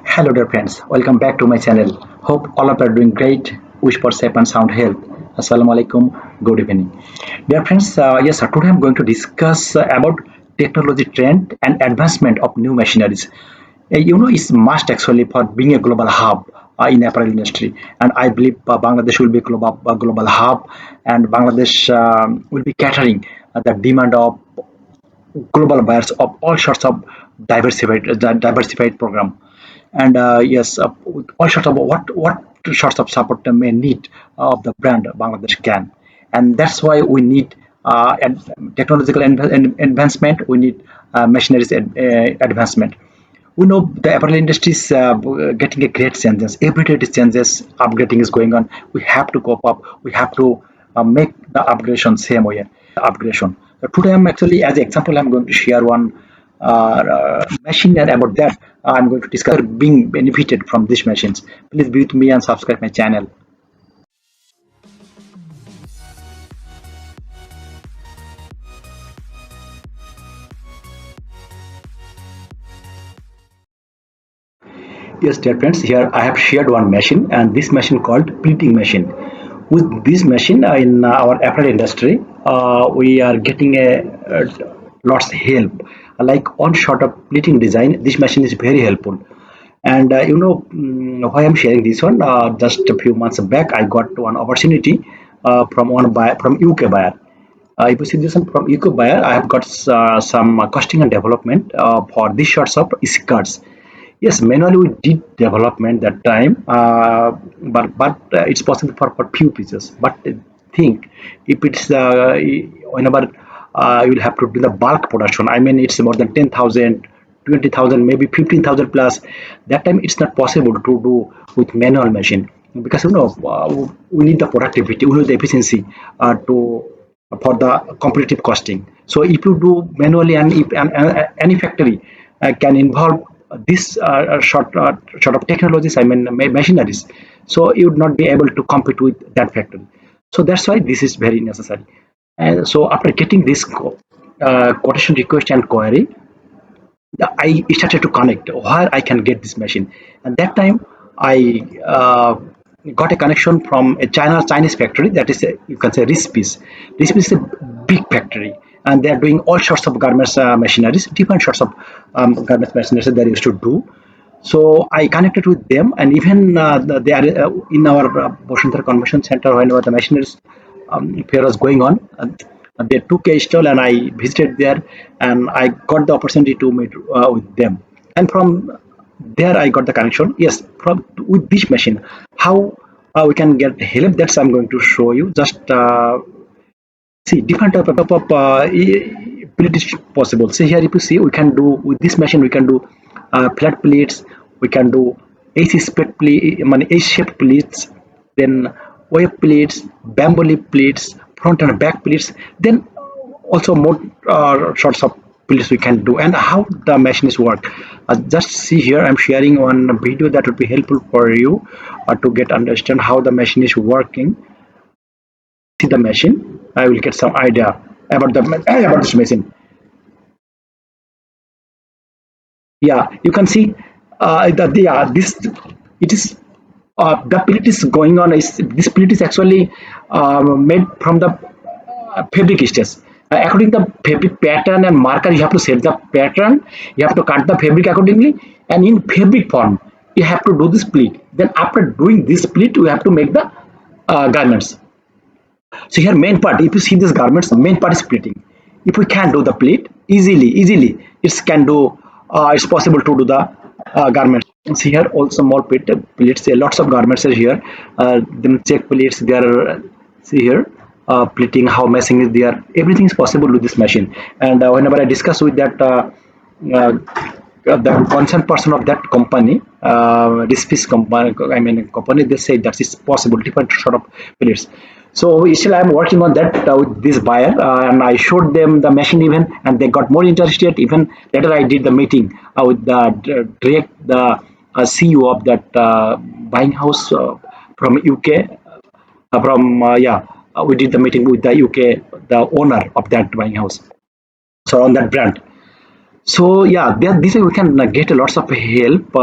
Hello dear friends, welcome back to my channel. Hope all of you are doing great. Wish for safe and sound health. Assalamu alaikum. Good evening. Dear friends, today I'm going to discuss about technology trend and advancement of new machineries. It's must actually for being a global hub in apparel industry, and I believe Bangladesh will be global hub, and Bangladesh will be catering the demand of global buyers of all sorts of diversified program. And yes, with all sorts of what sorts of support they may need of the brand Bangladesh can, and that's why we need technological advancement. We need machineries advancement. We know the apparel industry is getting a great changes. Every day it changes, upgrading is going on. We have to cope up. We have to make the upgradation same way. Upgradation. So today I'm actually, as an example, I'm going to share one machine, and about that I'm going to discuss being benefited from these machines. Please be with me and subscribe my channel. Yes, dear friends, here I have shared one machine, and this machine called pleating machine. With this machine in our apparel industry, we are getting a lots help. Like on short of pleating design, this machine is very helpful. And why I'm sharing this one? Just a few months back, I got one opportunity from one buyer from UK buyer. If you see this one from UK buyer, I have got some costing and development for these sorts of skirts. Yes, manually we did development that time, but it's possible for few pieces. But I think if it's whenever you will have to do the bulk production. I mean, it's more than 10,000, 20,000, maybe 15,000 plus. That time it's not possible to do with manual machine because we need the productivity, we need the efficiency to for the competitive costing. So if you do manually, and if any factory can involve this sort of technologies, I mean machineries, so you would not be able to compete with that factory. So that's why this is very necessary. And so after getting this quotation request and query, I started to connect where I can get this machine. And that time I got a connection from a Chinese factory, that is you can say Rispis. Rispis is a big factory, and they are doing all sorts of garments machineries, different sorts of garments machineries that they used to do. So I connected with them, and even they are in our Boshantar Convention Center whenever the machineries fair was going on. They took a stall, and I visited there, and I got the opportunity to meet with them. And from there, I got the connection. Yes, from with this machine, how we can get help. That's I'm going to show you. Just see different type of plate is possible. See here, if you see, we can do with this machine. We can do flat plates. We can do AC-shaped plate, A-shaped plates. Then wave plates, bamboo leaf plates, front and back plates. Then also more sorts of plates we can do, and how the machines work. Just see here. I'm sharing one video that would be helpful for you to get understand how the machine is working. See the machine, I will get some idea about the about this machine. Yeah, you can see this it is the plate is going on. Is this plate is actually made from the fabric stage. According to the fabric pattern and marker, you have to set the pattern. You have to cut the fabric accordingly, and in fabric form, you have to do this pleat. Then after doing this pleat, you have to make the garments. So here main part, if you see this garments, main part is pleating. If we can do the pleat easily, it's possible to do the garments. See here also more pleats. Lots of garments are here. Then check pleats. There are see here pleating, how meshing is there. Everything is possible with this machine. And whenever I discuss with that uh, the concerned person of that company, this fish company, I mean company, they say that it's possible, different sort of pellets. So still I'm working on that with this buyer, and I showed them the machine even, and they got more interested. Even later I did the meeting with the direct the CEO of that buying house from UK, from we did the meeting with the UK, the owner of that buying house, so on that brand. So yeah, this way we can get lots of help.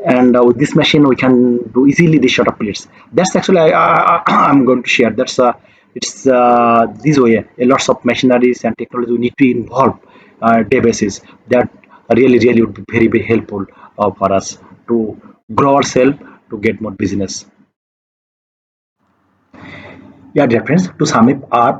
and with this machine we can do easily this sort of plates. That's actually I'm going to share. That's it's this way a lots of machineries and technology we need to involve day basis. That really would be very helpful for us to grow ourselves to get more business. Yeah, dear friends, to sum it up,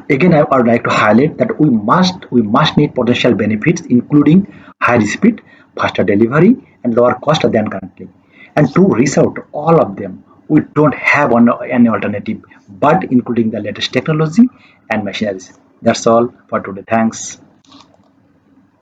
again I would like to highlight that we must need potential benefits including higher speed, faster delivery, and lower cost than currently. And to reach out all of them, we don't have any alternative but including the latest technology and machineries. That's all for today. Thanks.